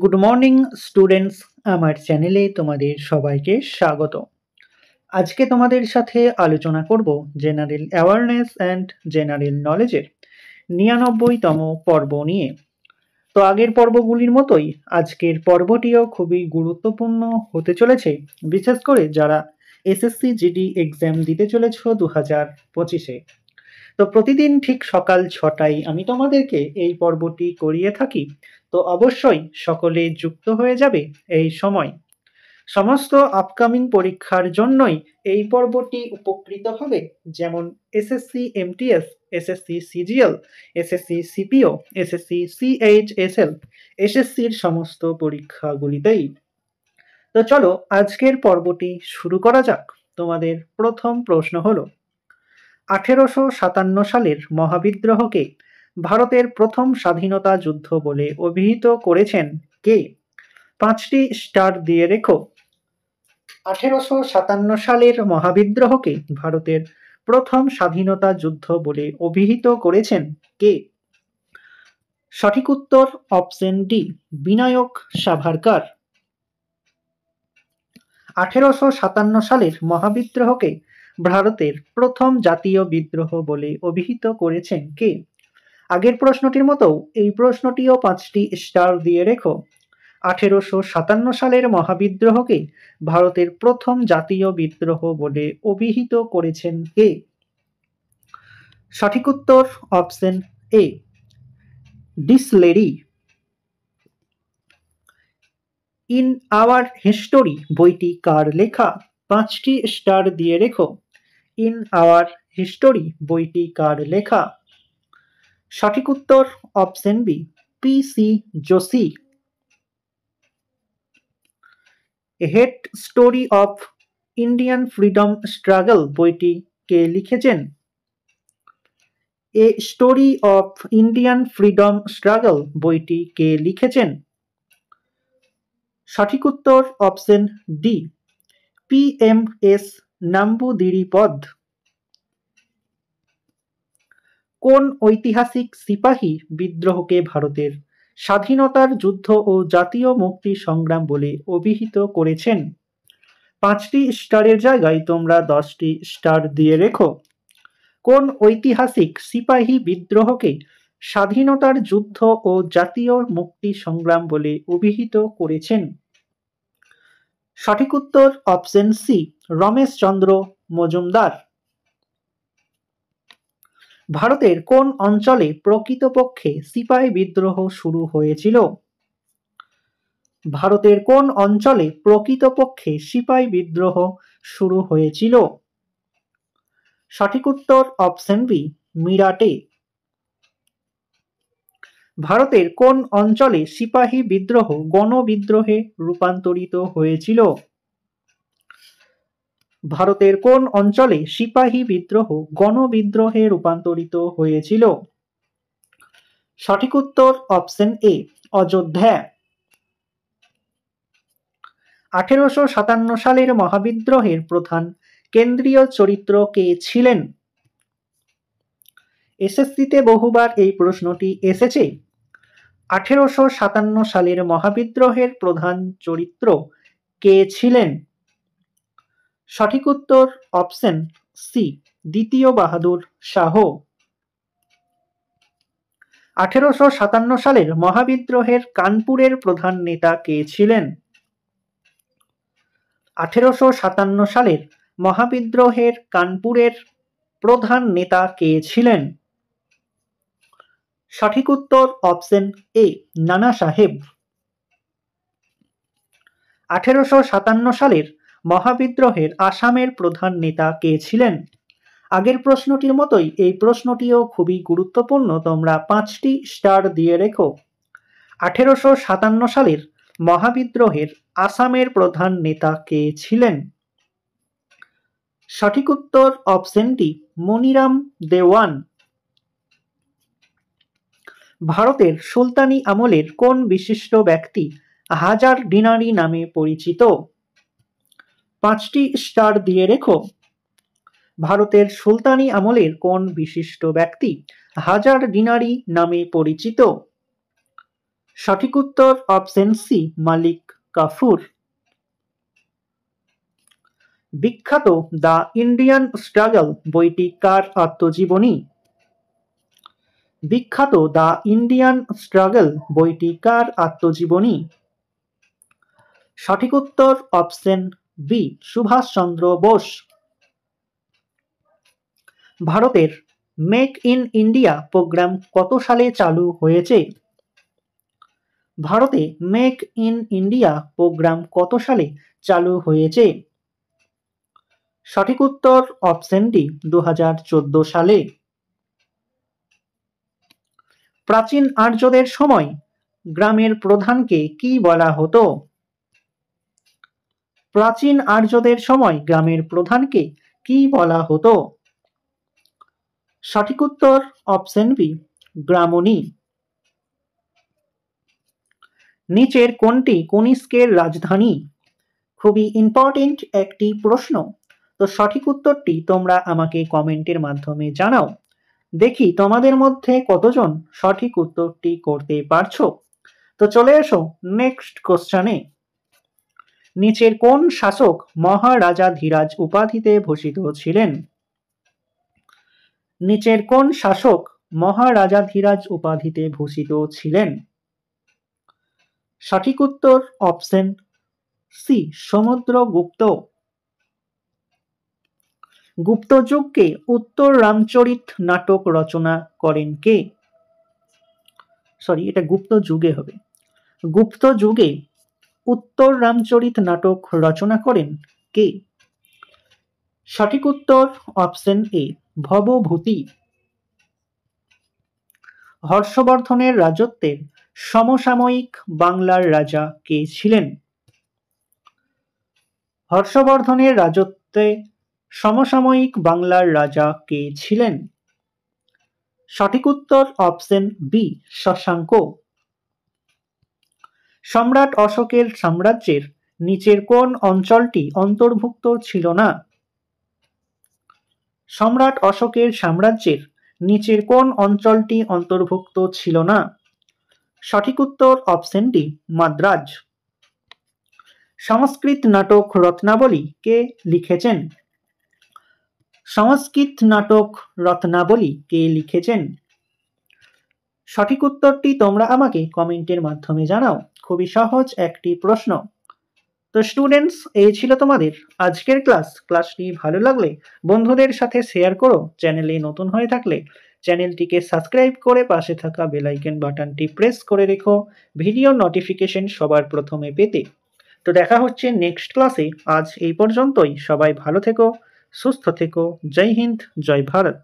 Good morning students, আমার চ্যানেলে তোমাদের সবাইকে স্বাগত। আজকে তোমাদের সাথে আলোচনা করব জেনারেল অ্যাওয়ারনেস অ্যান্ড জেনারেল নলেজের 99তম পর্ব নিয়ে। তো আগের পর্বগুলির মতোই আজকের পর্বটিও খুবই গুরুত্বপূর্ণ হতে চলেছে, বিশেষ করে যারা এসএসসি জিডি এক্সাম দিতে চলেছ 2025-এ। তো প্রতিদিন ঠিক সকাল 6টায় আমি তোমাদেরকে এই পর্বটি করিয়ে থাকি। তো অবশ্যই সকলে যুক্ত হয়ে যাবে এই সময়। সমস্ত আপকামিং পরীক্ষার জন্যই এই পর্বটি উপকৃত হবে, যেমন SSC MTS, SSC CGL, SSC CPO, SSC CHSL, এসএসসির সমস্ত পরীক্ষাগুলিতেই। তো চলো আজকের পর্বটি শুরু করা যাক। তোমাদের প্রথম প্রশ্ন হলো, 1857 সালের মহাবিদ্রোহকে ভারতের প্রথম স্বাধীনতা যুদ্ধ বলে অভিহিত করেছেন কে? 5টি স্টার দিয়ে রেখো। 1857 সালের মহাবিদ্রোহকে ভারতের প্রথম স্বাধীনতা যুদ্ধ বলে অভিহিত করেছেন কে? সঠিক উত্তর অপশন ডি, বিনায়ক সাভারকর। 1857 সালের মহাবিদ্রোহকে ভারতের প্রথম জাতীয় বিদ্রোহ বলে অভিহিত করেছেন কে? আগের প্রশ্নটির মতো এই প্রশ্নটিও 5টি স্টার দিয়ে রেখো। 1857 সালের মহাবিদ্রোহকে ভারতের প্রথম জাতীয় বিদ্রোহ বলে অভিহিত করেছেন কে? সঠিক উত্তর option A, Disraeli. In our history বইটি কার লেখা? 5টি স্টার দিয়ে রেখো। ইন আওয়ার হিস্টোরি বইটি কার লেখা? সঠিক উত্তর option B, P C. Joshi. Head story of Indian freedom struggle বইটি কে লিখেছেন? A story of Indian freedom struggle বইটি কে লিখেছেন? সঠিক উত্তর অপশন ডি, পি.এম.এস. নাম্বুদিরিপদ। কোন ঐতিহাসিক সিপাহী বিদ্রোহকে ভারতের স্বাধীনতার যুদ্ধ ও জাতীয় মুক্তি সংগ্রাম বলে অভিহিত করেছেন? 5টি স্টারের জায়গায় তোমরা 10টি স্টার দিয়ে রেখো। কোন ঐতিহাসিক সিপাহী বিদ্রোহকে স্বাধীনতার যুদ্ধ ও জাতীয় মুক্তি সংগ্রাম বলে অভিহিত করেছেন? সঠিক উত্তর অপশন সি, রমেশচন্দ্র মজুমদার। ভারতের কোন অঞ্চলে প্রকৃতপক্ষে সিপাহী বিদ্রোহ শুরু হয়েছিল? ভারতের কোন অঞ্চলে প্রকৃতপক্ষে সিপাহী বিদ্রোহ শুরু হয়েছিল? সঠিক উত্তর অপশন বি, মিরাটে। ভারতের কোন অঞ্চলে সিপাহী বিদ্রোহ গণবিদ্রোহে রূপান্তরিত হয়েছিল? ভারতের কোন অঞ্চলে সিপাহী বিদ্রোহ গণবিদ্রোহে রূপান্তরিত হয়েছিল? সঠিক উত্তর অপশন এ, অযোধ্যা। 1857 সালের মহাবিদ্রোহের প্রধান কেন্দ্রীয় চরিত্র কে ছিলেন? এসএসসিতে বহুবার এই প্রশ্নটি এসেছে। 1857 সালের মহাবিদ্রোহের প্রধান চরিত্র কে ছিলেন? সঠিক উত্তর অপশন সি, দ্বিতীয় বাহাদুর শাহ। 1857 সালের মহাবিদ্রোহের কানপুরের প্রধান নেতা কে ছিলেন? 1857 সালের মহাবিদ্রোহের কানপুরের প্রধান নেতা কে ছিলেন? সঠিক উত্তর অপশন এ, নানা সাহেব। 1857 সালের মহাবিদ্রোহের আসামের প্রধান নেতা কে ছিলেন? আগের প্রশ্নটির মতোই এই প্রশ্নটিও খুবই গুরুত্বপূর্ণ, তোমরা 5টি স্টার দিয়ে রেখো। 1857 সালের মহাবিদ্রোহের আসামের প্রধান নেতা কে ছিলেন? সঠিক উত্তর অপশন ডি, মনিরাম দেওয়ান। ভারতের সুলতানি আমলের কোন বিশিষ্ট ব্যক্তি হাজার ডিনারি নামে পরিচিত? 5টি স্টার দিয়ে রেখো। ভারতের সুলতানি আমলের কোন বিশিষ্ট ব্যক্তি হাজার ডিনারি নামে পরিচিত? সঠিক উত্তর অপশন সি, মালিক কাফুর। বিখ্যাত দ্য ইন্ডিয়ান স্ট্রাগল বইটি কার আত্মজীবনী? বিখ্যাত দ্য ইন্ডিয়ান স্ট্রাগল বইটি কার আত্মজীবনী? সঠিক উত্তর অপশন বি, সুভাষচন্দ্র বোস। ভারতের মেক ইন ইন্ডিয়া প্রোগ্রাম কত সালে চালু হয়েছে? ভারতে মেক ইন ইন্ডিয়া প্রোগ্রাম কত সালে চালু হয়েছে? সঠিক উত্তর অপশন ডি, 2014 সালে। প্রাচীন আর্যদের সময় গ্রামের প্রধানকে কি বলা হতো? প্রাচীন আর্যদের সময় গ্রামের প্রধানকে কি বলা হতো? সঠিক উত্তর অপশন বি, গ্রামণী। নিচের কোনটি কনিষ্কের রাজধানী? খুবই ইম্পর্টেন্ট একটি প্রশ্ন। তো সঠিক উত্তরটি তোমরা আমাকে কমেন্টের মাধ্যমে জানাও। দেখি তোমাদের মধ্যে কতজন সঠিক উত্তরটি করতে পারছো। তো চলে এসো নেক্সট কোশ্চেনে। নিচের কোন শাসক মহারাজাধিরাজ উপাধিতে ভূষিত ছিলেন? নিচের কোন শাসক মহারাজাধিরাজ উপাধিতে ভূষিত ছিলেন? সঠিক উত্তর অপশন সি, সমুদ্রগুপ্ত। গুপ্ত যুগকে উত্তর রামচরিত নাটক রচনা করেন কে? এটা গুপ্ত যুগে হবে। গুপ্ত যুগে উত্তর রামচরিত নাটক রচনা করেন কে? সঠিক উত্তর অপশন এ, ভবভূতি। হর্ষবর্ধনের রাজত্বের সমসাময়িক বাংলার রাজা কে ছিলেন? হর্ষবর্ধনের রাজত্বে সমসাময়িক বাংলার রাজা কে ছিলেন? সঠিক উত্তর অপশন বি, শশাঙ্ক। সম্রাট অশোকের সাম্রাজ্যের নিচের কোন অঞ্চলটি অন্তর্ভুক্ত ছিল না? সম্রাট অশোকের সাম্রাজ্যের নিচের কোন অঞ্চলটি অন্তর্ভুক্ত ছিল না? সঠিক উত্তর অপশন ডি, মাদ্রাজ। সংস্কৃত নাটক রত্নাবলী কে লিখেছেন? সংস্কৃত নাটক রত্নাবলী কে লিখেছেন? সঠিক উত্তরটি তোমরা আমাকে কমেন্টের মাধ্যমে জানাও। খুবই সহজ একটি প্রশ্ন। তো স্টুডেন্টস, এই ছিল তোমাদের আজকের ক্লাস। ক্লাসটি ভালো লাগলে বন্ধুদের সাথে শেয়ার করো। চ্যানেলে নতুন হয়ে থাকলে চ্যানেলটিকে সাবস্ক্রাইব করে পাশে থাকা বেল আইকন বাটনটি প্রেস করে রেখো ভিডিও নোটিফিকেশন সবার প্রথমে পেতে। তো দেখা হচ্ছে নেক্সট ক্লাসে। আজ এই পর্যন্তই। সবাই ভালো থেকো, সুস্থ থেকো। জয় হিন্দ, জয় ভারত।